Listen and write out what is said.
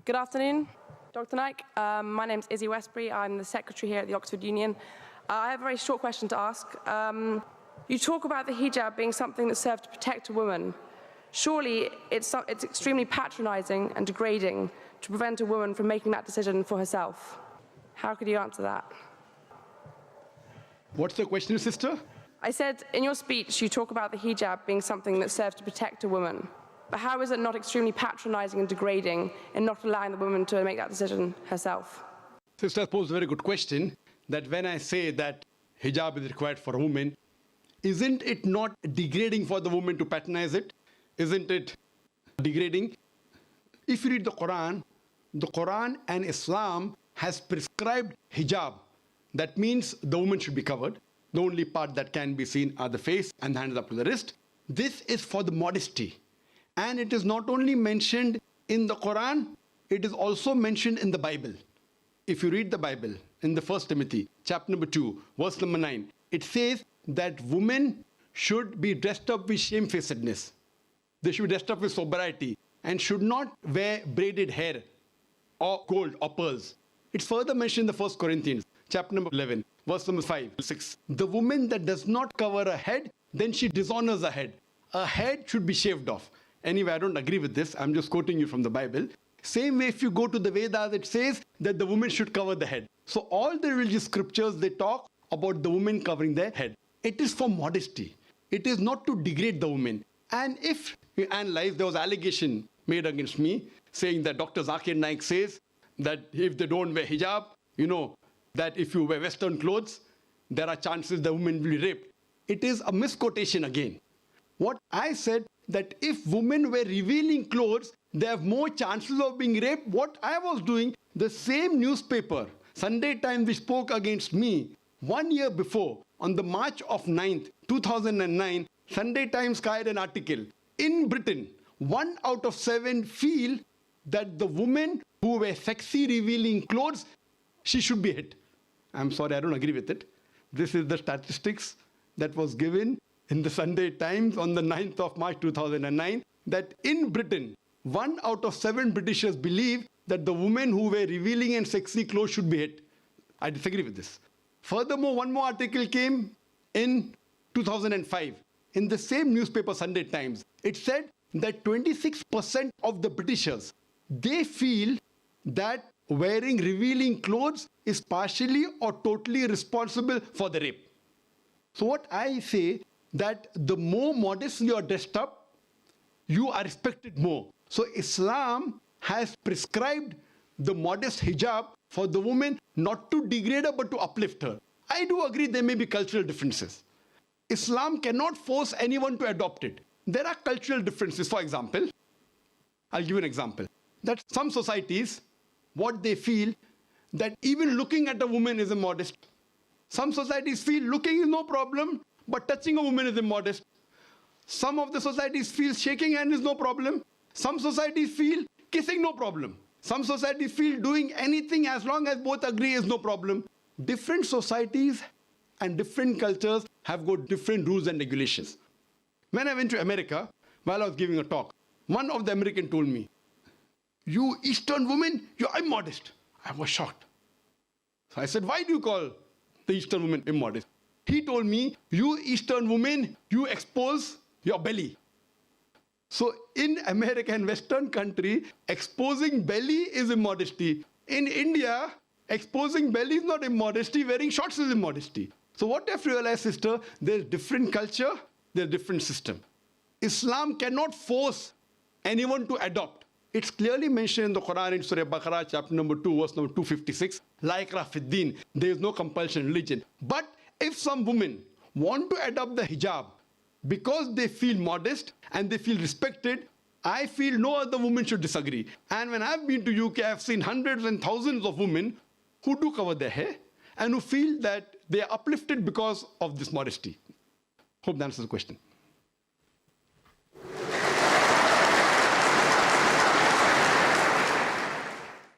Good afternoon, Dr. Naik. My name is Izzy Westbury. I'm the secretary here at the Oxford Union. I have a very short question to ask. You talk about the hijab being something that serves to protect a woman. Surely it's extremely patronizing and degrading to prevent a woman from making that decision for herself. How could you answer that? What's the question, sister? I said, in your speech, you talk about the hijab being something that serves to protect a woman. But how is it not extremely patronizing and degrading in not allowing the woman to make that decision herself? Sister posed a very good question, that when I say that hijab is required for a woman, isn't it not degrading for the woman to patronize it? Isn't it degrading? If you read the Quran and Islam has prescribed hijab. That means the woman should be covered. The only part that can be seen are the face and the hands up to the wrist. This is for the modesty. And it is not only mentioned in the Quran, it is also mentioned in the Bible. If you read the Bible in the 1 Timothy, chapter number 2, verse number 9, it says that women should be dressed up with shamefacedness. They should be dressed up with sobriety and should not wear braided hair or gold or pearls. It's further mentioned in the 1 Corinthians, chapter number 11, verse number 5, 6. The woman that does not cover her head, then she dishonors her head. Her head should be shaved off. Anyway, I don't agree with this. I'm just quoting you from the Bible. Same way, if you go to the Vedas, it says that the woman should cover the head. So all the religious scriptures, they talk about the woman covering their head. It is for modesty. It is not to degrade the woman. And if you analyze, there was allegation made against me saying that Dr. Zakir Naik says that if they don't wear hijab, that if you wear Western clothes, there are chances the woman will be raped. It is a misquotation again. What I said, that if women wear revealing clothes, they have more chances of being raped. What I was doing, the same newspaper, Sunday Times, which spoke against me 1 year before, on the March of 9th, 2009, Sunday Times carried an article. In Britain, 1 out of 7 feel that the women who wear sexy revealing clothes, she should be hit. I'm sorry, I don't agree with it. This is the statistics that was given in the Sunday Times on the 9th of March 2009, that in Britain, 1 out of 7 Britishers believe that the women who wear revealing and sexy clothes should be hit. I disagree with this. Furthermore, one more article came in 2005 in the same newspaper, Sunday Times. It said that 26% of the Britishers, they feel that wearing revealing clothes is partially or totally responsible for the rape. So what I say, that the more modest you are dressed up, you are respected more. So Islam has prescribed the modest hijab for the woman, not to degrade her but to uplift her. I do agree there may be cultural differences. Islam cannot force anyone to adopt it. There are cultural differences. For example, I'll give you an example. That some societies, what they feel, that even looking at a woman is immodest. Some societies feel looking is no problem, but touching a woman is immodest. Some of the societies feel shaking hand is no problem. Some societies feel kissing no problem. Some societies feel doing anything as long as both agree is no problem. Different societies and different cultures have got different rules and regulations. When I went to America, while I was giving a talk, one of the Americans told me, "You Eastern women, you're immodest." I was shocked. So I said, "Why do you call the Eastern woman immodest?" He told me, "You Eastern women, you expose your belly." So in America and Western country, exposing belly is immodesty. In India, exposing belly is not immodesty, wearing shorts is immodesty. So what I've realized, sister, there's different culture, there's different system. Islam cannot force anyone to adopt. It's clearly mentioned in the Quran in Surah Baqarah, chapter number 2, verse number 256, La ikraha fid din. There is no compulsion in religion. But if some women want to adopt the hijab because they feel modest and they feel respected, I feel no other woman should disagree. And when I've been to UK, I've seen hundreds and thousands of women who do cover their hair and who feel that they are uplifted because of this modesty. Hope that answers the question.